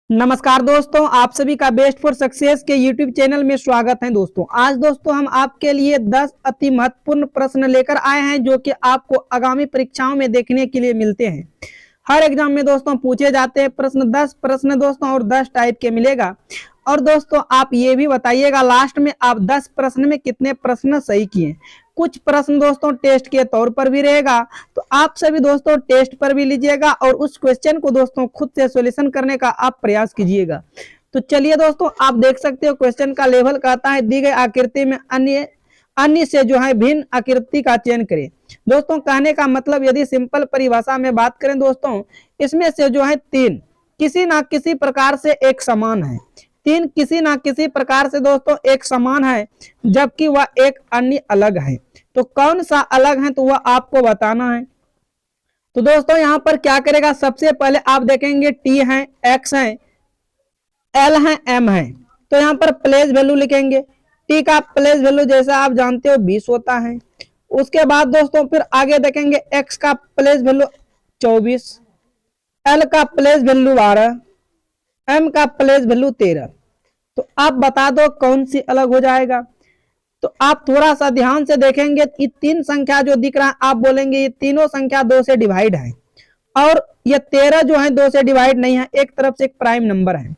नमस्कार दोस्तों, आप सभी का बेस्ट फॉर सक्सेस के यूट्यूब चैनल में स्वागत है। दोस्तों आज दोस्तों हम आपके लिए 10 अति महत्वपूर्ण प्रश्न लेकर आए हैं जो कि आपको आगामी परीक्षाओं में देखने के लिए मिलते हैं। हर एग्जाम में दोस्तों पूछे जाते हैं प्रश्न, 10 प्रश्न दोस्तों और 10 टाइप के मिलेगा। और दोस्तों आप ये भी बताइएगा लास्ट में आप 10 प्रश्न में कितने प्रश्न सही किए। कुछ प्रश्न दोस्तों टेस्ट के तौर पर भी रहेगा, तो आप सभी दोस्तों टेस्ट पर भी लीजिएगा और उस क्वेश्चन को दोस्तों खुद से सॉल्यूशन करने का आप प्रयास कीजिएगा। तो चलिए दोस्तों, आप देख सकते हो क्वेश्चन का लेवल कहता है दी गई आकृति में अन्य अन्य से जो है भिन्न आकृति का चयन करें। दोस्तों कहने का मतलब यदि सिंपल परिभाषा में बात करें दोस्तों, इसमें से जो है तीन किसी ना किसी प्रकार से एक समान है, तीन किसी ना किसी प्रकार से दोस्तों एक समान है जबकि वह एक अन्य अलग है। तो कौन सा अलग है तो वह आपको बताना है। तो दोस्तों यहाँ पर क्या करेगा, सबसे पहले आप देखेंगे टी है, एक्स है, एल है, एम है। तो यहाँ पर प्लेस वैल्यू लिखेंगे। टी का प्लेस वैल्यू जैसा आप जानते हो 20 होता है। उसके बाद दोस्तों फिर आगे देखेंगे एक्स का प्लेस वैल्यू 24, एल का प्लेस वैल्यू 12, एम का प्लेस वैल्यू 13। तो आप बता दो कौन सी अलग हो जाएगा। तो आप थोड़ा सा ध्यान से देखेंगे, ये तीन संख्या जो दिख रहा है आप बोलेंगे ये तीनों संख्या 2 से डिवाइड है और ये 13 जो है 2 से डिवाइड नहीं है, एक तरफ से एक प्राइम नंबर है।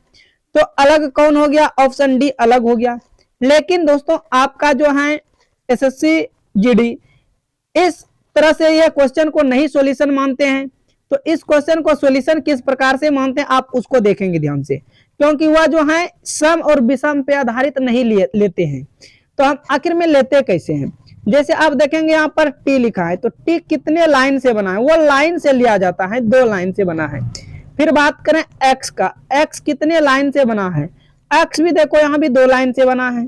तो अलग कौन हो गया, ऑप्शन डी अलग हो गया। लेकिन दोस्तों आपका जो है एसएससी जीडी इस तरह से यह क्वेश्चन को नहीं सॉल्यूशन मानते हैं। तो इस क्वेश्चन को सॉल्यूशन किस प्रकार से मानते हैं आप उसको देखेंगे ध्यान से, क्योंकि वह जो है सम और विषम पे आधारित नहीं लेते हैं। तो हम आखिर में लेते कैसे हैं, जैसे आप देखेंगे यहाँ पर टी लिखा है, तो टी कितने लाइन से बना है, वो लाइन से लिया जाता है, 2 लाइन से बना है। फिर बात करें एक्स का, एक्स कितने लाइन से बना है, एक्स भी देखो यहाँ भी 2 लाइन से बना है।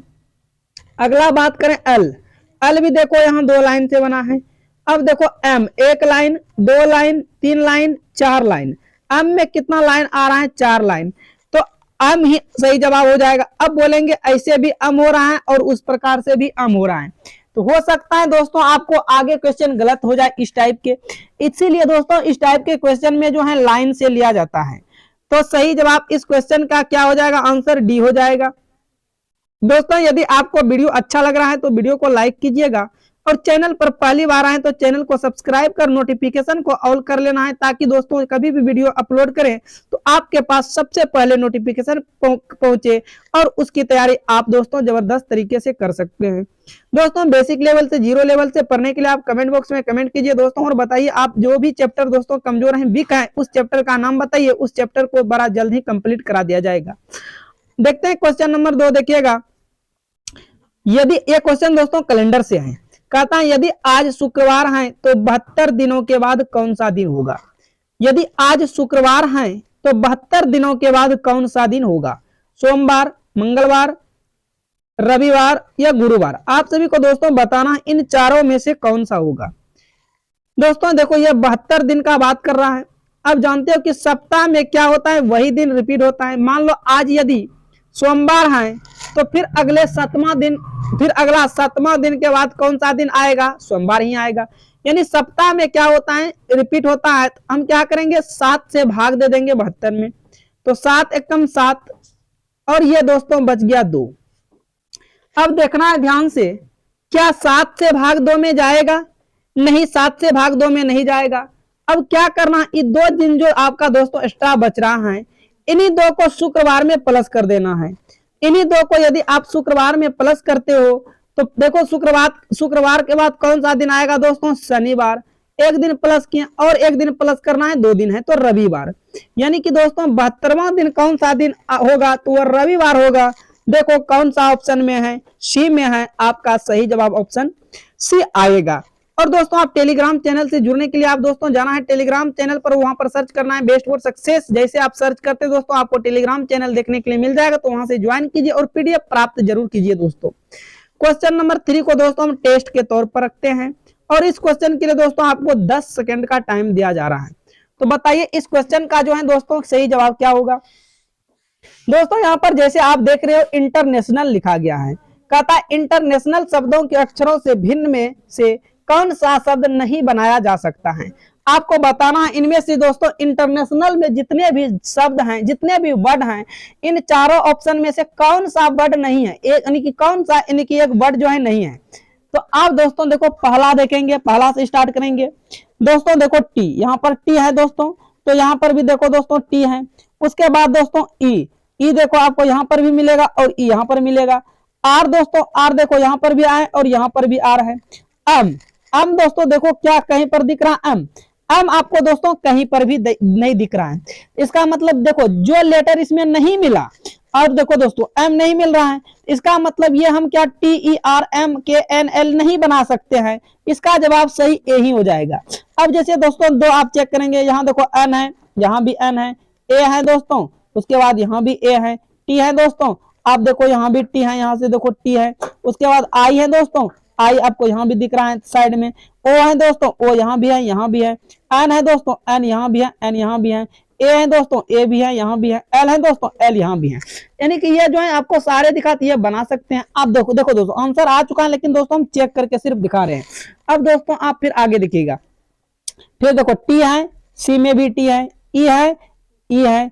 अगला बात करें एल, एल भी देखो यहाँ 2 लाइन से बना है। अब देखो M, 1 line, 2 line, 3 line, 4 line. M में कितना लाइन आ रहा है, 4 लाइन। तो एम ही सही जवाब हो जाएगा। अब बोलेंगे ऐसे भी एम हो रहा है और उस प्रकार से भी एम हो रहा है, तो हो सकता है दोस्तों आपको आगे क्वेश्चन गलत हो जाए इस टाइप के। इसीलिए दोस्तों इस टाइप के क्वेश्चन में जो है लाइन से लिया जाता है। तो सही जवाब इस क्वेश्चन का क्या हो जाएगा, आंसर डी हो जाएगा। दोस्तों यदि आपको वीडियो अच्छा लग रहा है तो वीडियो को लाइक कीजिएगा और चैनल पर पहली बार आए तो चैनल को सब्सक्राइब कर नोटिफिकेशन को ऑल कर लेना है, ताकि दोस्तों कभी भी वीडियो अपलोड करें तो आपके पास सबसे पहले नोटिफिकेशन पहुंचे और उसकी तैयारी आप दोस्तों जबरदस्त तरीके से कर सकते हैं। दोस्तों बेसिक लेवल से जीरो लेवल से पढ़ने के लिए आप कमेंट बॉक्स में कमेंट कीजिए दोस्तों, और बताइए आप जो भी चैप्टर दोस्तों कमजोर है, वीक है, उस चैप्टर का नाम बताइए, उस चैप्टर को बड़ा जल्द ही कंप्लीट करा दिया जाएगा। देखते हैं क्वेश्चन नंबर 2 देखिएगा। यदि ये क्वेश्चन दोस्तों कैलेंडर से है, कहता है यदि आज शुक्रवार है तो 72 दिनों के बाद कौन सा दिन होगा। यदि आज शुक्रवार है तो 72 दिनों के बाद कौन सा दिन होगा, सोमवार, मंगलवार, रविवार या गुरुवार। आप सभी को दोस्तों बताना इन चारों में से कौन सा होगा। दोस्तों देखो यह 72 दिन का बात कर रहा है। अब जानते हो कि सप्ताह में क्या होता है, वही दिन रिपीट होता है। मान लो आज यदि सोमवार है तो फिर अगले 7वां दिन, फिर अगला 7वां दिन के बाद कौन सा दिन आएगा, सोमवार ही आएगा। यानी सप्ताह में क्या होता है, रिपीट होता है। तो हम क्या करेंगे, 7 से भाग दे देंगे 72 में, तो 7 एकम 7 और ये दोस्तों बच गया 2। अब देखना है ध्यान से, क्या 7 से भाग 2 में जाएगा, नहीं 7 से भाग 2 में नहीं जाएगा। अब क्या करना है, ये 2 दिन जो आपका दोस्तों एक्स्ट्रा बच रहा है, इन्हीं 2 को शुक्रवार में प्लस कर देना है। इन्हीं 2 को यदि आप शुक्रवार में प्लस करते हो तो देखो शुक्रवार के बाद कौन सा दिन आएगा दोस्तों, शनिवार। एक दिन प्लस किया और एक दिन प्लस करना है, 2 दिन है तो रविवार। यानी कि दोस्तों 72वां दिन कौन सा दिन होगा, तो वह रविवार होगा। देखो कौन सा ऑप्शन में है, सी में है। आपका सही जवाब ऑप्शन सी आएगा। और दोस्तों आप टेलीग्राम चैनल से जुड़ने के लिए आप दोस्तों जाना है टेलीग्राम चैनल पर, वहां पर सर्च करना है बेस्ट फॉर सक्सेस। जैसे आप सर्च करते दोस्तों आपको टेलीग्राम चैनल देखने के लिए मिल जाएगा, तो वहां से ज्वाइन कीजिए और पीडीएफ प्राप्त जरूर कीजिए दोस्तों। क्वेश्चन नंबर 3 को दोस्तों हम टेस्ट के तौर पर रखते हैं और इस क्वेश्चन के लिए दोस्तों आपको 10 सेकंड का टाइम दिया जा रहा है। तो बताइए इस क्वेश्चन का जो है दोस्तों सही जवाब क्या होगा। दोस्तों यहाँ पर जैसे आप देख रहे हो इंटरनेशनल लिखा गया है, कहता है इंटरनेशनल शब्दों के अक्षरों से भिन्न में से कौन सा शब्द नहीं बनाया जा सकता है। आपको बताना है इनमें से दोस्तों इंटरनेशनल में जितने भी शब्द हैं, जितने भी वर्ड हैं, इन चारों ऑप्शन में से कौन सा वर्ड नहीं है, एक यानी कि कौन सा यानी कि एक वर्ड जो है नहीं है। तो आप दोस्तों देखो पहला देखेंगे, पहला से स्टार्ट करेंगे दोस्तों। देखो टी, यहाँ पर टी है दोस्तों, तो यहाँ पर भी देखो दोस्तों टी है। उसके बाद दोस्तों ई, ई देखो आपको यहाँ पर भी मिलेगा और ई यहाँ पर मिलेगा। आर दोस्तों, आर देखो यहाँ पर भी आए और यहाँ पर भी आर है। एम दोस्तों देखो क्या कहीं पर दिख रहा है, एम आपको दोस्तों कहीं पर भी नहीं दिख रहा है। इसका मतलब देखो जो लेटर इसमें नहीं मिला, और देखो दोस्तों एम नहीं मिल रहा है, इसका मतलब ये हम क्या टी ई आर एम के एन एल नहीं बना सकते हैं। इसका जवाब सही ए ही हो जाएगा। अब जैसे दोस्तों दो आप चेक करेंगे, यहाँ देखो एन है, यहाँ भी एन है, ए है दोस्तों, उसके बाद यहाँ भी ए है, टी है दोस्तों, आप देखो यहाँ भी टी है, यहाँ से देखो टी है। उसके बाद आई है दोस्तों, आई आपको यहाँ भी दिख रहा है साइड में। ओ है दोस्तों, ओ यहाँ भी है, यहाँ भी है। एन है दोस्तों, एन यहाँ भी है, एन यहाँ भी है। ए है दोस्तों, ए भी है, यहाँ भी है। एल है दोस्तों, एल यहाँ भी है। यानी कि ये जो है आपको सारे दिखाती है, बना सकते हैं आप। देखो देखो दोस्तों आंसर आ चुका है, लेकिन दोस्तों हम चेक करके सिर्फ दिखा रहे हैं। अब दोस्तों आप फिर आगे देखिएगा, फिर देखो टी है, सी में भी टी है, ई है, ई है,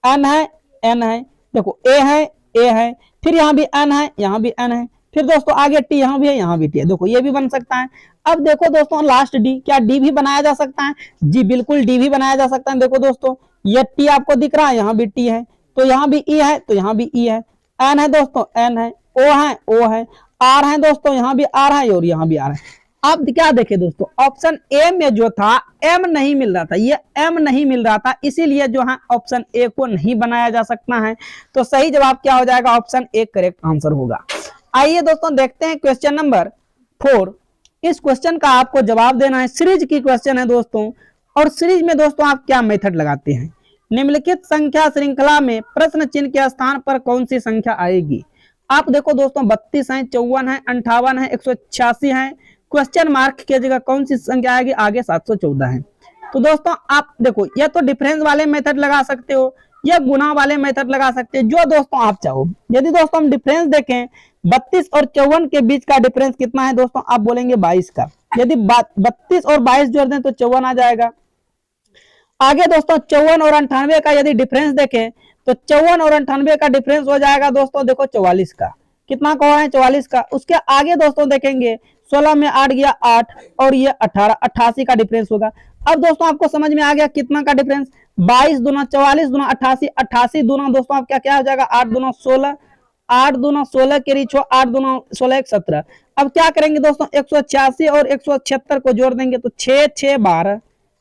एन है, एन है, देखो ए है, ए है, फिर यहाँ भी एन है, यहाँ भी एन है, फिर दोस्तों आगे टी यहाँ भी है, यहाँ भी टी है। देखो ये भी बन सकता है। अब देखो दोस्तों लास्ट डी, क्या डी भी बनाया जा सकता है? जी बिल्कुल डी भी बनाया जा सकता है। देखो दोस्तों ये टी आपको दिख रहा है, यहाँ भी टी है, तो यहाँ भी ई है, तो यहाँ भी ई है। एन है दोस्तों, एन है, ओ है, ओ है, आर है दोस्तों, यहाँ भी आर है और यहाँ भी आर है। अब क्या देखे दोस्तों, ऑप्शन ए में जो था एम नहीं मिल रहा था, ये एम नहीं मिल रहा था, इसीलिए जो है ऑप्शन ए को नहीं बनाया जा सकता है। तो सही जवाब क्या हो जाएगा? ऑप्शन ए करेक्ट आंसर होगा। आइए दोस्तों देखते हैं क्वेश्चन नंबर 4। इस क्वेश्चन का आपको जवाब देना है, सीरीज की क्वेश्चन है दोस्तों। और सीरीज में दोस्तों आप क्या मेथड लगाते हैं? निम्नलिखित संख्या श्रृंखला में प्रश्न चिन्ह के स्थान पर कौन सी संख्या आएगी? आप देखो दोस्तों 32 है, 54 है, 58 है, 186 है, क्वेश्चन मार्क की जगह कौन सी संख्या आएगी? आगे 714 है। तो दोस्तों आप देखो या तो डिफरेंस वाले मेथड लगा सकते हो या गुना वाले मेथड लगा सकते हो, जो दोस्तों आप चाहो। यदि दोस्तों हम डिफरेंस देखें 32 और 54 के बीच का डिफरेंस कितना है दोस्तों? आप बोलेंगे 22 का। यदि 32 और 22 जोड़ दें तो 54 आ जाएगा। आगे दोस्तों 54 और 98 का यदि डिफरेंस देखें तो 54 और 98 का डिफरेंस हो जाएगा दोस्तों देखो 44 का। कितना का है? 44 का। उसके आगे दोस्तों देखेंगे 16 में 8 गया 8 और ये 18, 88 का डिफरेंस होगा। अब दोस्तों आपको समझ में आ गया कितना का डिफरेंस? 22 दूना 44 दूना 88, 88 दूना दोस्तों आप क्या हो जाएगा? 8 दूना 16, 8 दूना 16 के रिचो 8 दूना 16 17। अब क्या करेंगे दोस्तों 186 और 176 को जोड़ देंगे तो 6 6 12,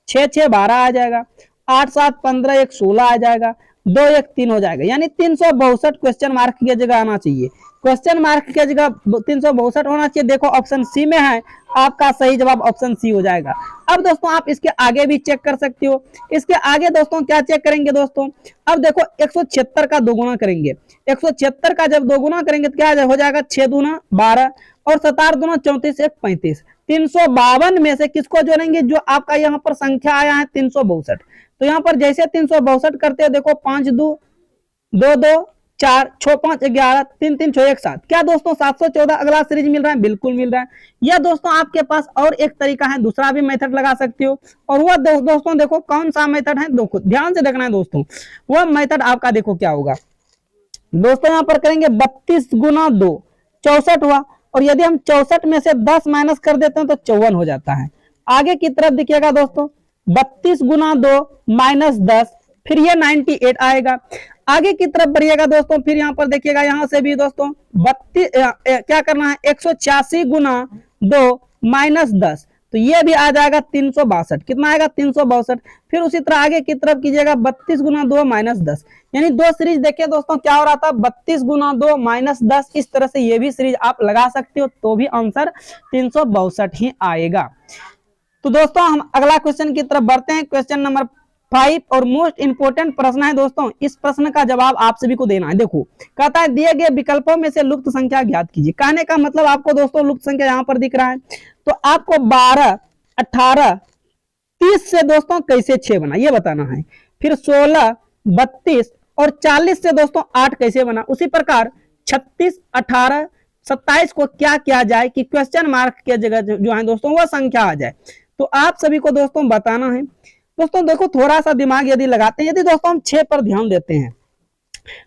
6 6 12 आ जाएगा। 8 7 15, 1 16 आ जाएगा। 2 1 3 हो जाएगा। यानी 362 क्वेश्चन मार्क की जगह आना चाहिए। क्वेश्चन मार्क की जगह 362 होना चाहिए। देखो ऑप्शन सी में है, आपका सही जवाब ऑप्शन सी हो जाएगा। अब दोस्तों आप इसके आगे भी चेक कर सकते हो। इसके आगे दोस्तों क्या चेक करेंगे दोस्तों? अब देखो 176 का दोगुना करेंगे। 176 का जब दोगुना करेंगे तो क्या हो जाएगा? 6 दूना 12 और 7 दूना 34, 1 35। 352 में से किसको जोड़ेंगे? जो आपका यहाँ पर संख्या आया है 362। तो यहाँ पर जैसे 362 करते हैं देखो 5 2 2 2 4 6 5 11 3 3 6 1 7। क्या दोस्तों 714 अगला सीरीज मिल रहा है? बिल्कुल मिल रहा है। या दोस्तों आपके पास और एक तरीका है, दूसरा भी मेथड लगा सकते हो। और वह दोस्तों देखो कौन सा मेथड है, देखो ध्यान से देखना है दोस्तों। वह मेथड आपका देखो क्या होगा दोस्तों, यहाँ पर करेंगे 32 गुना 2 64 हुआ, और यदि हम 64 में से 10 माइनस कर देते हैं तो 54 हो जाता है। आगे की तरफ देखिएगा दोस्तों 32 गुना 2 माइनस 10, फिर ये 98 आएगा। आगे की तरफ बढ़िएगा दोस्तों, फिर यहाँ पर देखिएगा यहाँ से भी दोस्तों 32 क्या करना है 186 गुना 2 माइनस 10, तो ये भी आ जाएगा 362। कितना आएगा? 362। फिर उसी तरह आगे की तरफ कीजिएगा 32 गुना 2 माइनस 10। यानी दो सीरीज देखिए दोस्तों क्या हो रहा था 32 गुना 2 माइनस 10। इस तरह से ये भी सीरीज आप लगा सकते हो, तो भी आंसर 362 ही आएगा। तो दोस्तों हम अगला क्वेश्चन की तरफ बढ़ते हैं। क्वेश्चन नंबर 5 और मोस्ट इंपोर्टेंट प्रश्न है दोस्तों। इस प्रश्न का जवाब आप सभी को देना है। देखो कहता है दिए गए विकल्पों में से लुप्त संख्या ज्ञात कीजिए। कहने का मतलब आपको दोस्तों लुप्त संख्या यहाँ पर दिख रहा है, तो आपको 12 18 30 से दोस्तों कैसे 6 बना ये बताना है। फिर 16 32 और 40 से दोस्तों 8 कैसे बना। उसी प्रकार 36 18 27 को क्या किया जाए कि क्वेश्चन मार्क के जगह जो है दोस्तों वह संख्या आ जाए। तो आप सभी को दोस्तों बताना है। दोस्तों देखो थोड़ा सा दिमाग यदि लगाते हैं, यदि दोस्तों हम 6 पर ध्यान देते हैं,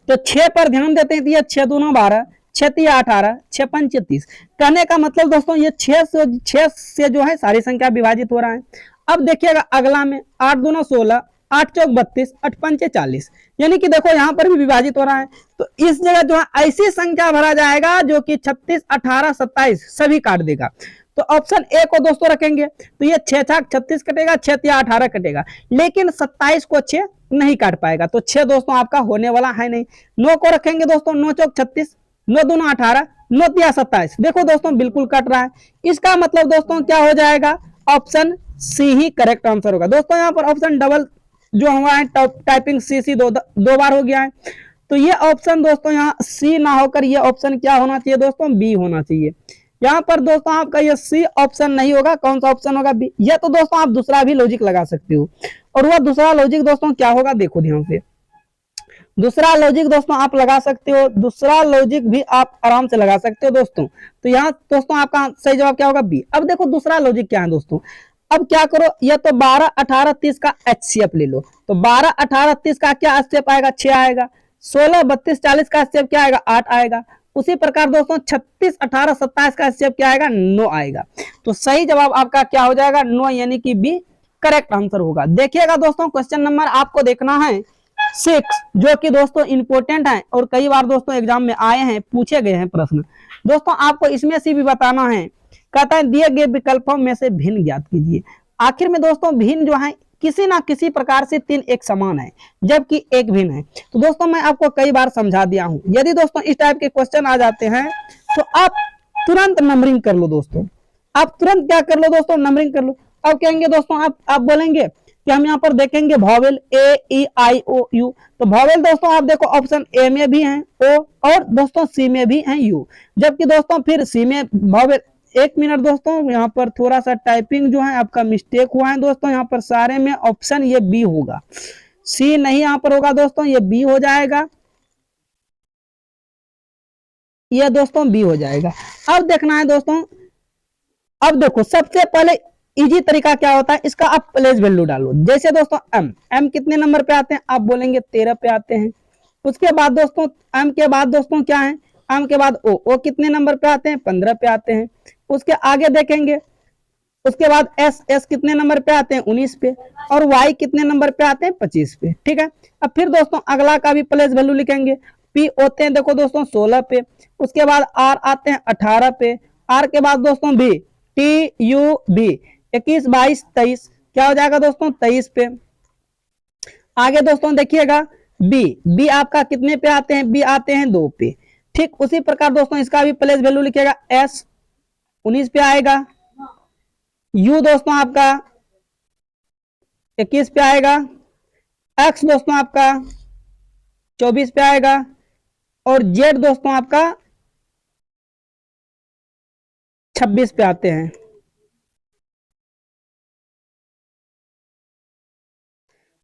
तो 6 पर ध्यान देते हैं तो ये 6 दूना 12, 6 तिया 18, 6 पंच 30। कहने का मतलब दोस्तों ये 6 से जो है सारी संख्या विभाजित हो रहा है। अब देखिएगा अगला में 8 दूना 16, 8 चौक 32, 8 पंचे 40, यानी कि देखो यहाँ पर भी विभाजित हो रहा है। तो इस जगह जो है ऐसी संख्या भरा जाएगा जो कि 36, 18, 27 सभी काट देगा। तो ऑप्शन ए को दोस्तों रखेंगे तो ये 6 छाक 36 कटेगा, 6 तिया 18 कटेगा, लेकिन 27 को 6 नहीं काट पाएगा, तो 6 दोस्तों आपका होने वाला है नहीं। 9 को रखेंगे दोस्तों, 9 चौक 36, 9 दूना 18, 9 तिया 27, देखो दोस्तों बिल्कुल कट रहा है। इसका मतलब दोस्तों क्या हो जाएगा, ऑप्शन सी ही करेक्ट आंसर होगा। दोस्तों यहाँ पर ऑप्शन डबल जो हुआ है टाइपिंग सी दो बार हो गया है, तो ये ऑप्शन दोस्तों यहाँ सी ना होकर ये ऑप्शन क्या होना चाहिए दोस्तों, बी होना चाहिए। यहाँ पर दोस्तों आपका ये सी ऑप्शन नहीं होगा, कौन सा ऑप्शन होगा, बी। या तो दोस्तों आप दूसरा भी लॉजिक लगा सकते हो, और वह दूसरा लॉजिक दोस्तों क्या होगा, देखो ध्यान से। दूसरा लॉजिक दोस्तों आप लगा सकते हो, दूसरा लॉजिक भी आप आराम से लगा सकते हो दोस्तों। तो यहाँ दोस्तों आपका सही जवाब क्या होगा, बी। अब देखो दूसरा लॉजिक क्या है दोस्तों, अब क्या करो, या तो 12, 18, 30 का एचसीएफ ले लो। तो 12, 18, 30 का क्या एचसीएफ आएगा, 6 आएगा। 16, 32, 40 का एचसीएफ क्या आएगा, 8 आएगा। उसी प्रकार दोस्तों 36, 18, 27 का एचसीएफ क्या आएगा, 9 आएगा। तो सही जवाब आपका क्या हो जाएगा, 9, यानी कि बी करेक्ट आंसर होगा। देखिएगा दोस्तों क्वेश्चन नंबर आपको देखना है 6, जो कि दोस्तों इंपोर्टेंट है और कई बार दोस्तों एग्जाम में आए हैं, पूछे गए हैं प्रश्न। दोस्तों आपको इसमें से भी बताना है, कहता है दिए गए विकल्पों में से भिन्न ज्ञात कीजिए। आखिर में दोस्तों भिन्न जो है किसी ना किसी प्रकार से 3 एक समान है, जबकि एक भिन्न है। तो दोस्तों मैं आपको कई बार समझा दिया हूं, यदि दोस्तों इस टाइप के क्वेश्चन आ जाते हैं तो आप तुरंत नंबरिंग कर लो दोस्तों, आप तुरंत क्या कर लो दोस्तों, नंबरिंग कर लो। अब कहेंगे दोस्तों आप बोलेंगे कि हम यहाँ पर देखेंगे vowel A E I O U, तो वॉवेल दोस्तों आप देखो ऑप्शन ए में भी है ओ, और दोस्तों सी में भी है यू, जबकि दोस्तों फिर सी में वॉवेल, एक मिनट दोस्तों यहाँ पर थोड़ा सा टाइपिंग जो है आपका मिस्टेक हुआ है दोस्तों, यहाँ पर सारे में ऑप्शन ये बी होगा, सी नहीं यहाँ पर होगा दोस्तों, ये बी हो जाएगा, ये दोस्तों बी हो जाएगा। अब देखना है दोस्तों, अब देखो सबसे पहले इजी तरीका क्या होता है, इसका आप प्लेस वैल्यू डालो। जैसे दोस्तों एम कितने नंबर पे आते हैं, आप बोलेंगे 13 पे आते हैं। उसके बाद दोस्तों एम के बाद दोस्तों क्या है, एम के बाद ओ कितने नंबर पे आते हैं, 15 पे आते हैं। उसके आगे देखेंगे, उसके बाद एस कितने नंबर पे आते हैं, 19 पे, और वाई कितने नंबर पे आते हैं, 25 पे। ठीक है, अब फिर दोस्तों अगला का भी प्लेस वैल्यू लिखेंगे। पी होते हैं देखो दोस्तों 16 पे, उसके बाद आर आते हैं 18 पे, आर के बाद दोस्तों बी, टी यू बी 21, 22, 23, क्या हो जाएगा दोस्तों, 23 पे। आगे दोस्तों देखिएगा बी आपका कितने पे आते हैं, बी आते हैं 2 पे। ठीक उसी प्रकार दोस्तों इसका भी प्लेस वैल्यू लिखिएगा, एस 19 पे आएगा, यू दोस्तों आपका 21 पे आएगा, एक्स दोस्तों आपका 24 पे आएगा, और जेड दोस्तों आपका 26 पे आते हैं।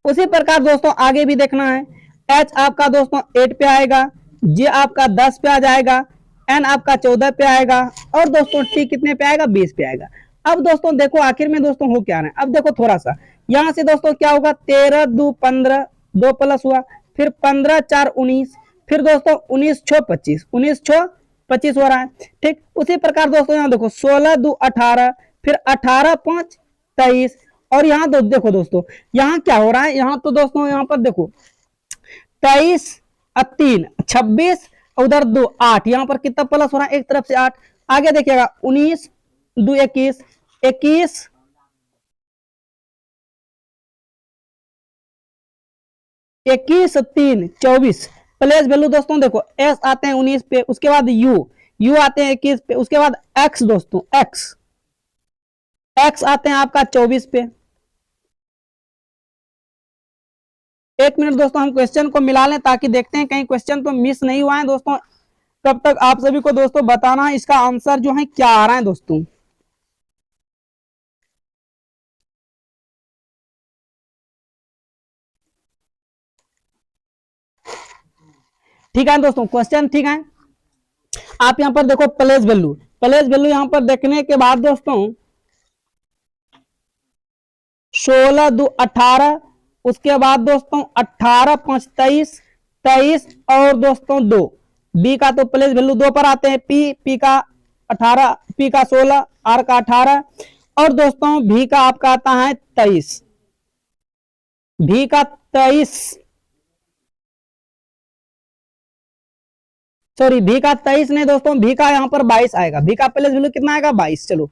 उसी प्रकार दोस्तों आगे भी देखना है, एच आपका दोस्तों 8 पे आएगा, जे आपका 10 पे आ जाएगा, एन आपका 14 पे आएगा, और दोस्तों टी कितने पे आएगा, 20 पे आएगा। अब दोस्तों देखो आखिर में दोस्तों हो क्या रहा है, अब देखो थोड़ा सा यहां से दोस्तों क्या होगा, 13 2 15, 2 प्लस हुआ, फिर 15 4 19, फिर दोस्तों 19 6 25, 19 6 25 हो रहा है। ठीक उसी प्रकार दोस्तों यहाँ देखो 16 2 18, फिर 18 5 23, और यहाँ तो देखो दोस्तों यहाँ क्या हो रहा है, यहाँ तो दोस्तों यहाँ पर देखो 23 3 26, उधर 2 8, यहाँ पर कितना प्लस हो रहा है, एक तरफ से 8। आगे देखिएगा 19 2 21, 21 21 3 24, प्लेस वैल्यू दोस्तों देखो एस आते हैं 19 पे, उसके बाद यू आते हैं 21 पे, उसके बाद एक्स दोस्तों एक्स आते हैं आपका 24 पे। एक मिनट दोस्तों हम क्वेश्चन को मिला लें ताकि देखते हैं कहीं क्वेश्चन तो मिस नहीं हुआ है दोस्तों। तब तक आप सभी को दोस्तों बताना है इसका आंसर जो है क्या आ रहा है दोस्तों। ठीक है दोस्तों, क्वेश्चन ठीक है। आप यहां पर देखो प्लेस वैल्यू यहाँ पर देखने के बाद दोस्तों 16 दो 18, उसके बाद दोस्तों 18 5 23, 23 और दोस्तों 2। बी का तो प्लेस वैल्यू 2 पर आते हैं, पी का 18, पी का 16, आर का 18 और दोस्तों भी का आपका आता है 23, भी का 23, सॉरी भी का 23 नहीं दोस्तों, भी का यहाँ पर 22 आएगा। भी का प्लेस वैल्यू कितना आएगा 22। चलो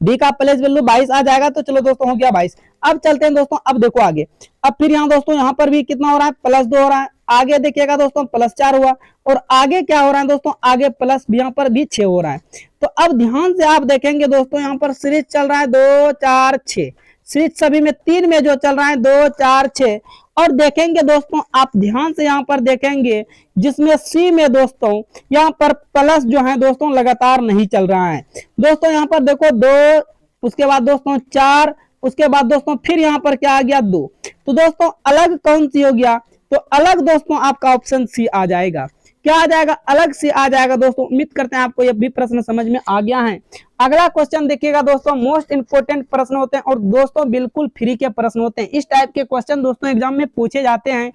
भी का प्लेस वैल्यू 22 आ जाएगा, तो चलो दोस्तों हो गया 22। अब चलते हैं दोस्तों, अब देखो आगे, अब फिर यहाँ दोस्तों यहाँ पर भी कितना हो रहा है +2 हो रहा है। आगे देखिएगा दोस्तों +4 हुआ, और आगे क्या हो रहा है दोस्तों, आगे प्लस यहाँ पर भी 6 हो रहा है। तो अब ध्यान से आप देखेंगे दोस्तों, यहाँ पर सीरीज चल रहा है 2 4 6, सीरीज सभी में 3 में जो चल रहा है 2 4 6। और देखेंगे दोस्तों आप ध्यान से यहाँ पर देखेंगे, जिसमें सी में दोस्तों यहाँ पर प्लस जो है दोस्तों लगातार नहीं चल रहा है। दोस्तों यहाँ पर देखो 2, उसके बाद दोस्तों 4, उसके बाद दोस्तों फिर यहाँ पर क्या आ गया 2। तो दोस्तों अलग कौन सी हो गया, तो अलग दोस्तों आपका ऑप्शन सी आ जाएगा। क्या आ जाएगा, अलग से आ जाएगा। दोस्तों उम्मीद करते हैं आपको यह भी प्रश्न समझ में आ गया है। अगला क्वेश्चन देखिएगा दोस्तों, मोस्ट इंपोर्टेंट प्रश्न होते हैं और दोस्तों बिल्कुल फ्री के प्रश्न होते हैं। इस टाइप के क्वेश्चन दोस्तों एग्जाम में पूछे जाते हैं।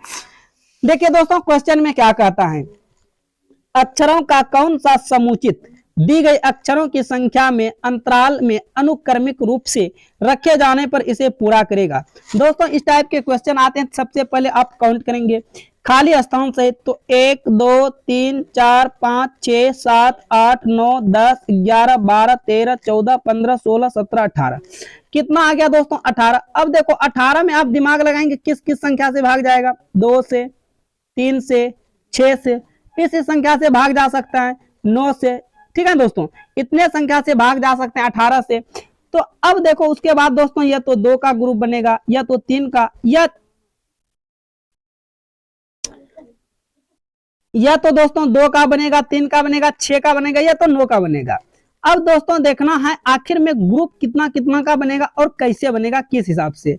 देखिए दोस्तों क्वेश्चन में क्या कहता है, अक्षरों का कौन सा समुचित दी गई अक्षरों की संख्या में अंतराल में अनुक्रमिक रूप से रखे जाने पर इसे पूरा करेगा। दोस्तों इस टाइप के क्वेश्चन आते हैं, सबसे पहले आप काउंट करेंगे खाली स्थान से, तो 1 2 3 4 5 6 7 8 9 10 11 12 13 14 15 16 17 18, कितना आ गया दोस्तों 18। अब देखो 18 में आप दिमाग लगाएंगे किस किस संख्या से भाग जाएगा, 2 से, 3 से, 6 से, इस संख्या से भाग जा सकता है 9 से, ठीक है दोस्तों, इतने संख्या से भाग जा सकते हैं 18 से। तो अब देखो उसके बाद दोस्तों या तो 2 का ग्रुप बनेगा, या तो 3 का, या तो दोस्तों 2 का बनेगा, 3 का बनेगा, 6 का बनेगा, या तो 9 का बनेगा। अब दोस्तों देखना है आखिर में ग्रुप कितना कितना का बनेगा और कैसे बनेगा, किस हिसाब से।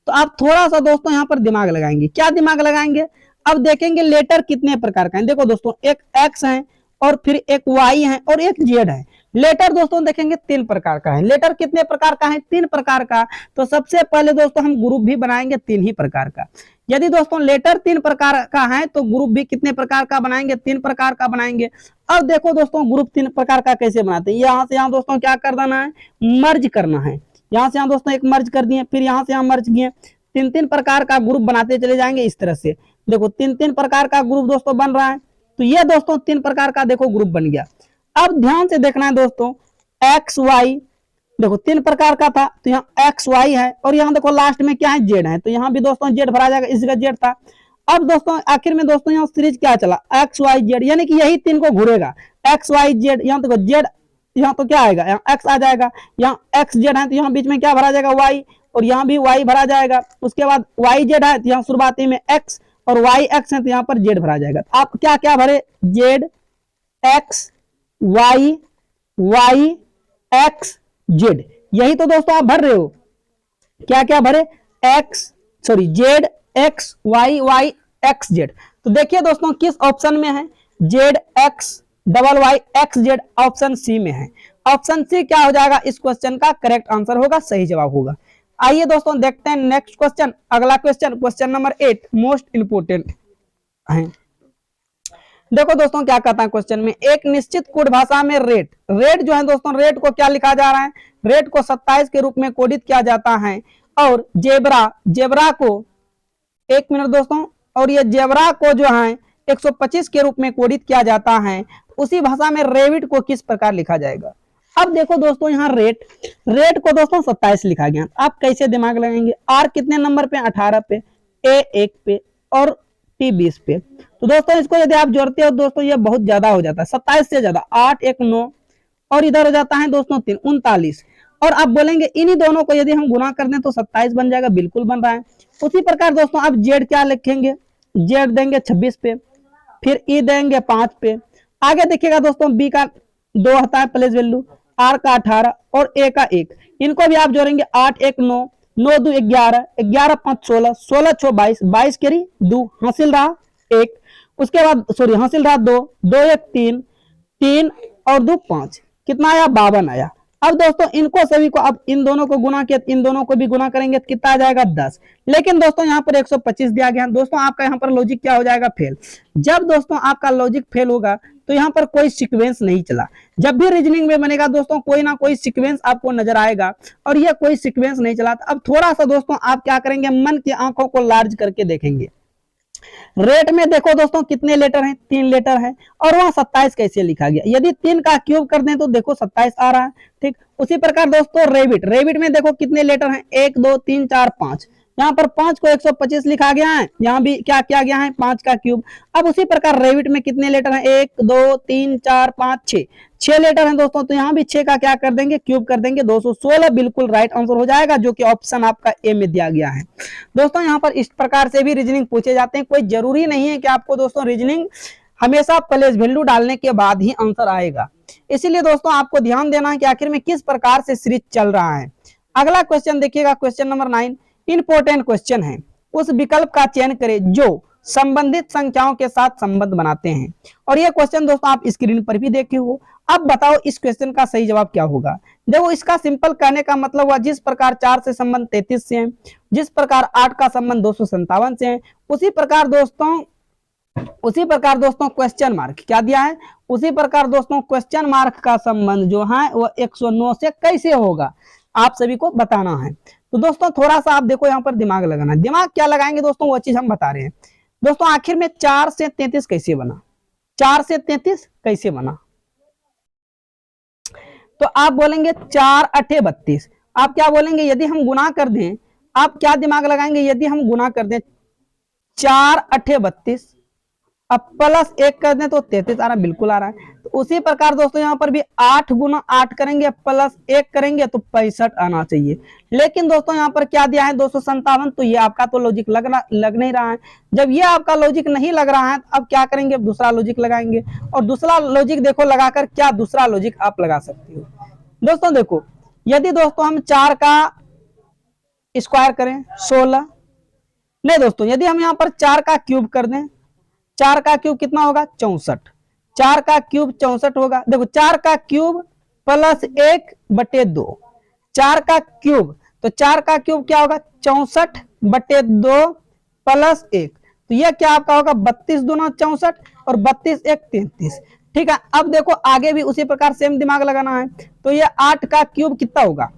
तो आप थोड़ा सा दोस्तों यहाँ पर दिमाग लगाएंगे। क्या दिमाग लगाएंगे, अब देखेंगे लेटर कितने प्रकार का है। देखो दोस्तों एक एक्स है, और फिर एक वाई है, और एक जेड है। लेटर दोस्तों देखेंगे 3 प्रकार का है। लेटर कितने प्रकार का है, 3 प्रकार का। तो सबसे पहले दोस्तों हम ग्रुप भी बनाएंगे 3 ही प्रकार का। यदि दोस्तों लेटर 3 प्रकार का है तो ग्रुप भी कितने प्रकार का बनाएंगे, 3 प्रकार का बनाएंगे। अब देखो दोस्तों ग्रुप 3 प्रकार का कैसे बनाते हैं। यहाँ से यहाँ दोस्तों क्या कर देना है, मर्ज करना है। यहाँ से यहाँ दोस्तों एक मर्ज कर दिए, फिर यहाँ से यहाँ मर्ज किए, 3 प्रकार का ग्रुप बनाते चले जाएंगे इस तरह से। देखो 3 प्रकार का ग्रुप दोस्तों बन रहा है। तो ये दोस्तों 3 प्रकार का देखो ग्रुप बन गया। अब ध्यान से देखना है दोस्तों, एक्स वाई देखो 3 प्रकार का था, तो यहाँ एक्स वाई है, और यहाँ देखो लास्ट में क्या है जेड है, तो यहाँ भी दोस्तों जेड भरा जाएगा, इसी का जेड था। अब दोस्तों आखिर में दोस्तों यहाँ सीरीज क्या चला, एक्स वाई जेड, यानी कि यही 3 को घूरेगा, एक्स वाई जेड। यहाँ देखो जेड, यहाँ तो क्या आएगा, यहाँ एक्स आ जाएगा, यहाँ एक्स जेड है तो यहाँ बीच में क्या भरा जाएगा वाई, और यहाँ भी वाई भरा जाएगा। उसके बाद वाई जेड है तो यहाँ शुरुआती में एक्स, और वाई एक्स है तो यहाँ पर जेड भरा जाएगा। आप क्या क्या भरे, Z X Y, Y X Z, यही तो दोस्तों आप भर रहे हो। क्या क्या भरे, X sorry Z X Y, Y X Z. तो देखिए दोस्तों किस ऑप्शन में है, Z X double Y X Z option C में है। ऑप्शन सी क्या हो जाएगा, इस क्वेश्चन का करेक्ट आंसर होगा, सही जवाब होगा। आइए दोस्तों देखते हैं नेक्स्ट क्वेश्चन। अगला question, question number 8 most important है। देखो दोस्तों क्या कहता है क्वेश्चन में, एक निश्चित कोड भाषा में रेट जो है दोस्तों, रेट को क्या लिखा जा रहा है, रेट को 27 के रूप में कोडित किया जाता है। और जेबरा को 1 मिनट दोस्तों, और ये जेबरा को जो है 125 के रूप में कोडित किया जाता है। उसी भाषा में रेविट को किस प्रकार लिखा जाएगा। अब देखो दोस्तों यहाँ रेट को दोस्तों 27 लिखा गया। आप कैसे दिमाग लगाएंगे, आर कितने नंबर पे, 18 पे, ए 1 पे, और टी 20 पे। तो दोस्तों इसको यदि आप जोड़ते हो दोस्तों ये बहुत ज्यादा हो जाता है, 27 से ज्यादा, 8 1 9, और इधर हो जाता है दोस्तों 3 39। और आप बोलेंगे इन्हीं दोनों को यदि हम गुना कर दें तो 27 बन जाएगा, बिल्कुल बन रहा है। उसी प्रकार दोस्तों आप जेड क्या लिखेंगे, जेड देंगे 26 पे, फिर ई देंगे 5 पे। आगे देखिएगा दोस्तों बी का 2 आता है प्लेस वैल्यू, आर का 18 और ए का 1, इनको भी आप जोड़ेंगे 8 1 9, 9 2 11, 11 5 16, 16 6 22, 22 केरी 2, हासिल रहा 1, उसके बाद सॉरी हासिल रहा 2, 2 1 3, 3 और 2 5, कितना आया 52 आया। अब दोस्तों इनको सभी को, अब इन दोनों को गुना किया, इन दोनों को भी गुना करेंगे तो कितना आ जाएगा 10। लेकिन दोस्तों यहाँ पर 125 दिया गया। दोस्तों आपका यहाँ पर लॉजिक क्या हो जाएगा, फेल। जब दोस्तों आपका लॉजिक फेल होगा तो यहाँ पर कोई सीक्वेंस नहीं चला। जब भी रीजनिंग में बनेगा दोस्तों कोई ना कोई सीक्वेंस आपको नजर आएगा, और ये कोई सीक्वेंस नहीं चला। अब थोड़ा सा दोस्तों आप क्या करेंगे, मन की आंखों को लार्ज करके देखेंगे। रेट में देखो दोस्तों कितने लेटर हैं, 3 लेटर है, और वहां 27 कैसे लिखा गया। यदि 3 का क्यूब कर दें तो देखो 27 आ रहा है। ठीक, उसी प्रकार दोस्तों रेबिट में देखो कितने लेटर हैं, 1 2 3 4 5। यहाँ पर 5 को 125 लिखा गया है, यहाँ भी क्या किया गया है, 5 का क्यूब। अब उसी प्रकार रेबिट में कितने लेटर हैं, 1 2 3 4 5 6, 6 लेटर हैं दोस्तों, तो यहाँ भी 6 का क्या कर देंगे, क्यूब कर देंगे, 216 बिल्कुल राइट आंसर हो जाएगा, जो कि ऑप्शन आपका ए में दिया गया है। दोस्तों यहाँ पर इस प्रकार से भी रीजनिंग पूछे जाते हैं। कोई जरूरी नहीं है कि आपको दोस्तों रीजनिंग हमेशा प्लेस वैल्यू डालने के बाद ही आंसर आएगा। इसीलिए दोस्तों आपको ध्यान देना है कि आखिर में किस प्रकार से सीरीज चल रहा है। अगला क्वेश्चन देखिएगा, क्वेश्चन नंबर 9 इंपॉर्टेंट क्वेश्चन है। उस विकल्प का चयन करें जो संबंधित संख्याओं के साथ संबंध बनाते हैं। और ये क्वेश्चन दोस्तों आप स्क्रीन पर भी देखे हो। अब बताओ इस क्वेश्चन का सही जवाब क्या होगा। देखो इसका सिंपल कहने का मतलब हुआ, जिस प्रकार 4 से संबंध 33 से है, जिस प्रकार 8 का संबंध 257 से है, उसी प्रकार दोस्तों क्वेश्चन मार्क क्या दिया है, उसी प्रकार दोस्तों क्वेश्चन मार्क का संबंध जो है वो 109 से कैसे होगा, आप सभी को बताना है। तो दोस्तों थोड़ा सा आप देखो यहाँ पर दिमाग लगाना है। दिमाग क्या लगाएंगे दोस्तों, वो चीज हम बता रहे हैं। दोस्तों आखिर में 4 से 33 कैसे बना, 4 से 33 कैसे बना, तो आप बोलेंगे 4 8 32। आप क्या बोलेंगे, यदि हम गुना कर दें, आप क्या दिमाग लगाएंगे, यदि हम गुना कर दें 4 8 32, अब प्लस 1 कर दें तो 33 आ रहा है, बिल्कुल आ रहा है। तो उसी प्रकार दोस्तों यहाँ पर भी 8 गुना 8 करेंगे प्लस 1 करेंगे तो 65 आना चाहिए। लेकिन दोस्तों यहाँ पर क्या दिया है 257, तो ये आपका तो लॉजिक लग नहीं रहा है। जब ये आपका लॉजिक नहीं लग रहा है, अब क्या करेंगे, अब दूसरा लॉजिक लगाएंगे। और दूसरा लॉजिक देखो लगाकर क्या दूसरा लॉजिक आप लगा सकते हो। दोस्तों देखो, यदि दोस्तों हम 4 का स्क्वायर करें 16, नहीं दोस्तों यदि हम यहाँ पर 4 का क्यूब कर दें, 4 का क्यूब कितना होगा 64, 4 का क्यूब 64 होगा। देखो 4 का क्यूब प्लस 1/2, 4 का क्यूब, तो 4 का क्यूब क्या होगा 64/2 प्लस 1, तो यह क्या आपका होगा 32 दूना 64 और 32 1 33। ठीक है, अब देखो आगे भी उसी प्रकार सेम दिमाग लगाना है। तो ये 8 का क्यूब कितना होगा,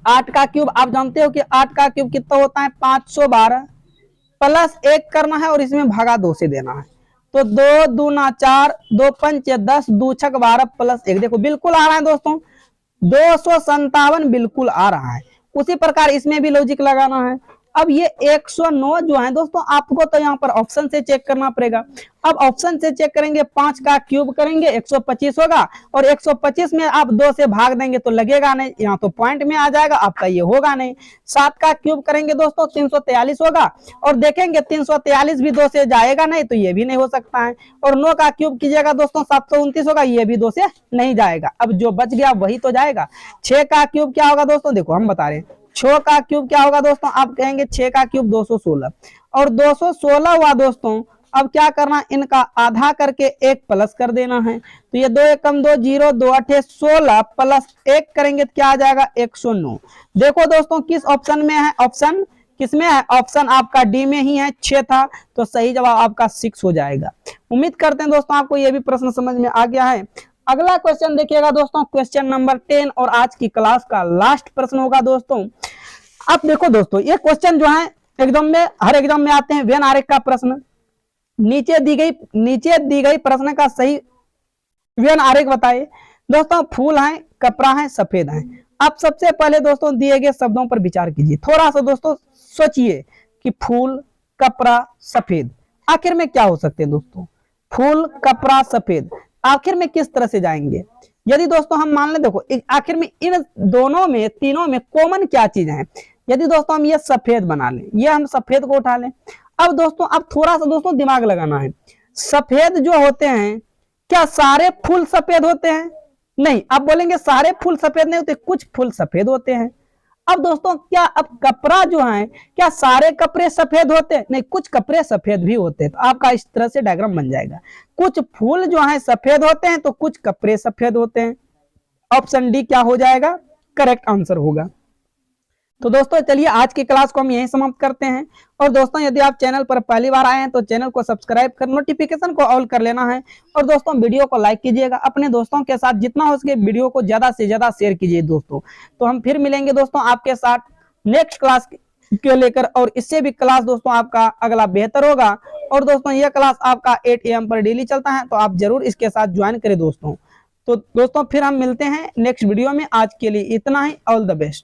8 का क्यूब आप जानते हो कि 8 का क्यूब कितना होता है 512 प्लस 1 करना है और इसमें भागा 2 से देना है। तो 2 दूना 4, 2 पंच 10, 2 छक 12 प्लस 1, देखो बिल्कुल आ रहा है दोस्तों 257 बिल्कुल आ रहा है। उसी प्रकार इसमें भी लॉजिक लगाना है। अब ये 109 जो है दोस्तों, आपको तो यहाँ पर ऑप्शन से चेक करना पड़ेगा। अब ऑप्शन से चेक करेंगे, 5 का क्यूब करेंगे 125 होगा, और 125 में आप 2 से भाग देंगे तो लगेगा नहीं, यहाँ तो पॉइंट में आ जाएगा आपका, ये होगा नहीं। 7 का क्यूब करेंगे दोस्तों 343 होगा, और देखेंगे 343 भी 2 से जाएगा नहीं, तो ये भी नहीं हो सकता है। और 9 का क्यूब कीजिएगा दोस्तों 729 होगा, ये भी 2 से नहीं जाएगा। अब जो बच गया वही तो जाएगा। 6 का क्यूब क्या होगा दोस्तों, देखो हम बता रहे हैं 6 का क्यूब क्या होगा दोस्तों, आप कहेंगे 6 का क्यूब 216, और 216 हुआ दोस्तों। अब क्या करना, इनका आधा करके 1 प्लस कर देना है। तो ये 2 1 2 0, 2 8 16 प्लस 1 करेंगे तो क्या आ जाएगा 109। देखो दोस्तों किस ऑप्शन में है, ऑप्शन किसमें है, ऑप्शन आपका डी में ही है, 6 था, तो सही जवाब आपका 6 हो जाएगा। उम्मीद करते हैं दोस्तों आपको ये भी प्रश्न समझ में आ गया है। अगला क्वेश्चन देखिएगा दोस्तों, क्वेश्चन नंबर 10 और आज की क्लास का लास्ट प्रश्न होगा दोस्तों। अब देखो दोस्तों, ये क्वेश्चन जो है एग्जाम में, हर एग्जाम में आते हैं, वेन आरेख का प्रश्न। नीचे दी गई प्रश्न का सही वेन आरेख बताइए। दोस्तों फूल है, कपड़ा है, सफेद है। आप सबसे पहले दोस्तों दिए गए शब्दों पर विचार कीजिए। थोड़ा सा दोस्तों सोचिए कि फूल, कपड़ा, सफेद आखिर में क्या हो सकते हैं दोस्तों। फूल, कपड़ा, सफेद आखिर में किस तरह से जाएंगे। यदि दोस्तों हम मान लें, देखो आखिर में इन दोनों में, तीनों में कॉमन क्या चीज है। यदि दोस्तों हम ये सफेद बना लें, ये हम सफेद को उठा लें। अब दोस्तों अब थोड़ा सा दोस्तों दिमाग लगाना है। सफेद जो होते हैं, क्या सारे फूल सफेद होते हैं? नहीं। आप बोलेंगे सारे फूल सफेद नहीं होते, कुछ फूल सफेद होते हैं। अब दोस्तों क्या, अब कपड़ा जो है, क्या सारे कपड़े सफेद होते हैं? नहीं, कुछ कपड़े सफेद भी होते हैं। तो आपका इस तरह से डायग्राम बन जाएगा। कुछ फूल जो है सफेद होते हैं तो कुछ कपड़े सफेद होते हैं। ऑप्शन डी क्या हो जाएगा, करेक्ट आंसर होगा। तो दोस्तों चलिए आज की क्लास को हम यहीं समाप्त करते हैं। और दोस्तों यदि आप चैनल पर पहली बार आए हैं तो चैनल को सब्सक्राइब कर नोटिफिकेशन को ऑल कर लेना है। और दोस्तों वीडियो को लाइक कीजिएगा, अपने दोस्तों के साथ जितना हो सके वीडियो को ज्यादा से ज्यादा शेयर कीजिए दोस्तों। तो हम फिर मिलेंगे दोस्तों आपके साथ नेक्स्ट क्लास के लेकर, और इससे भी क्लास दोस्तों आपका अगला बेहतर होगा। और दोस्तों यह क्लास आपका 8 AM पर डेली चलता है, तो आप जरूर इसके साथ ज्वाइन करें दोस्तों। तो दोस्तों फिर हम मिलते हैं नेक्स्ट वीडियो में। आज के लिए इतना ही, ऑल द बेस्ट।